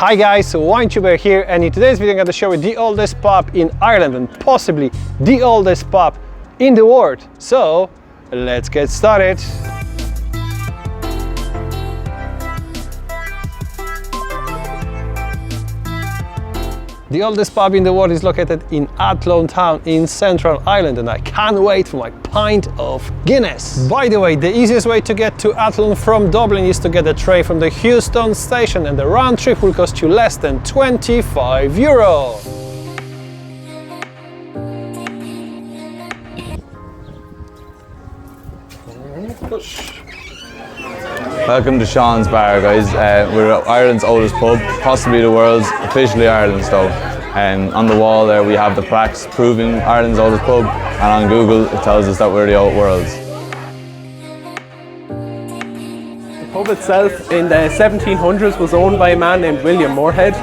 Hi guys, WineTuber here, and in today's video I'm going to show you the oldest pub in Ireland and possibly the oldest pub in the world. So let's get started. The oldest pub in the world is located in Athlone town in Central Ireland, and I can't wait for my pint of Guinness. By the way, the easiest way to get to Athlone from Dublin is to get a train from the Houston station, and the round trip will cost you less than €25. Welcome to Sean's Bar, guys. We're Ireland's oldest pub, possibly the world's, officially Ireland's though. On the wall there we have the plaques proving Ireland's oldest pub, and on Google it tells us that we're the old world's. The pub itself in the 1700s was owned by a man named William Moorhead.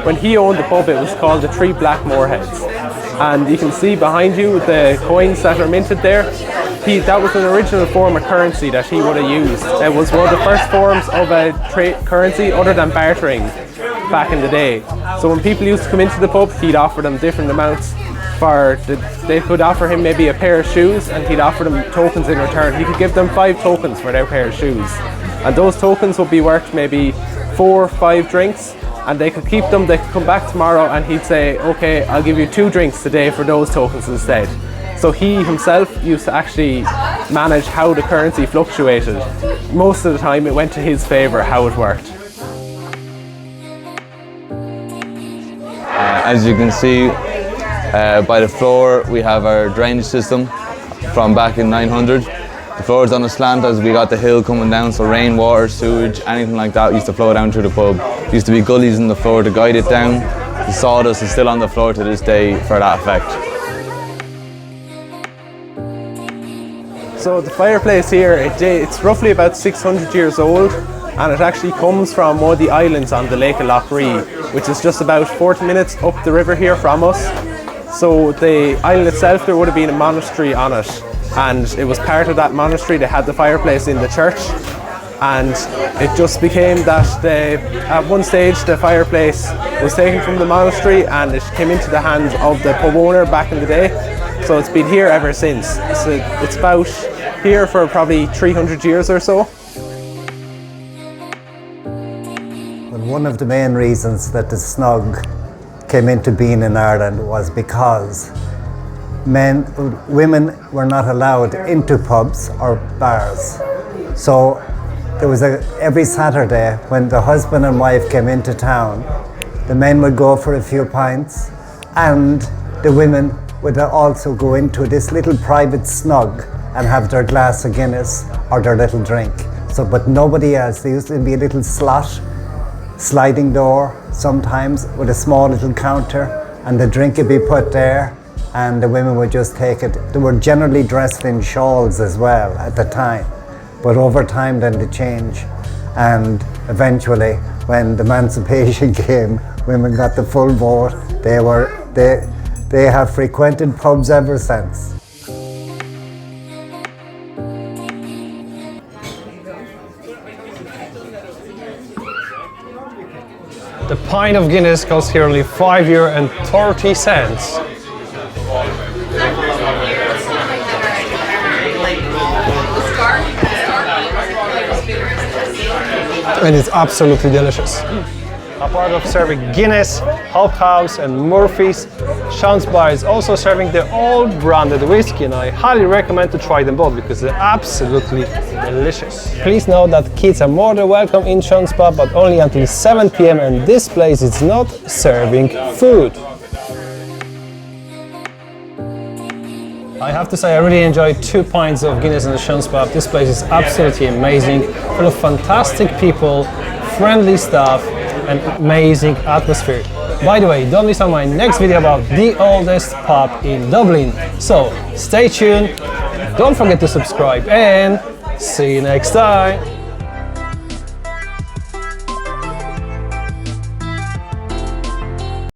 When he owned the pub it was called the Three Black Moorheads. And you can see behind you the coins that are minted there. That was an original form of currency that he would have used. It was one of the first forms of a currency other than bartering back in the day. So when people used to come into the pub, he'd offer them different amounts. They could offer him maybe a pair of shoes, and he'd offer them tokens in return. He could give them 5 tokens for their pair of shoes. And those tokens would be worth maybe 4 or 5 drinks, and they could keep them. They could come back tomorrow and he'd say, okay, I'll give you 2 drinks today for those tokens instead. So he himself used to actually manage how the currency fluctuated. Most of the time it went to his favour how it worked. As you can see by the floor, we have our drainage system from back in 900. The floor is on a slant as we got the hill coming down, so rainwater, sewage, anything like that used to flow down through the pub. There used to be gullies in the floor to guide it down. The sawdust is still on the floor to this day for that effect. So the fireplace here, it's roughly about 600 years old, and it actually comes from one of the islands on the Lake of Loughree, which is just about 40 minutes up the river here from us. So the island itself, there would have been a monastery on it, and it was part of that monastery. They had the fireplace in the church, and it just became that at one stage the fireplace was taken from the monastery and it came into the hands of the pub owner back in the day. So it's been here ever since. So it's about here for probably 300 years or so. Well, one of the main reasons that the snug came into being in Ireland was because women were not allowed into pubs or bars. So there was every Saturday when the husband and wife came into town, the men would go for a few pints and the women would also go into this little private snug and have their glass of Guinness or their little drink. So, but nobody else. There used to be a little sliding door sometimes with a small little counter, and the drink would be put there and the women would just take it. They were generally dressed in shawls as well at the time, but over time then they changed, and eventually when the emancipation came, women got the full vote. They have frequented pubs ever since. The pint of Guinness costs here only €5.30. And it's absolutely delicious. Apart of serving Guinness, Hophouse and Murphy's, Sean's Bar is also serving the old branded whiskey, and I highly recommend to try them both because they're absolutely delicious. Please note that kids are more than welcome in Sean's Bar, but only until 7 p.m, and this place is not serving food. I have to say I really enjoyed 2 pints of Guinness in the Sean's Pub. This place is absolutely amazing, full of fantastic people, friendly staff, and amazing atmosphere. By the way, don't miss out my next video about the oldest pub in Dublin. So stay tuned, don't forget to subscribe, and see you next time.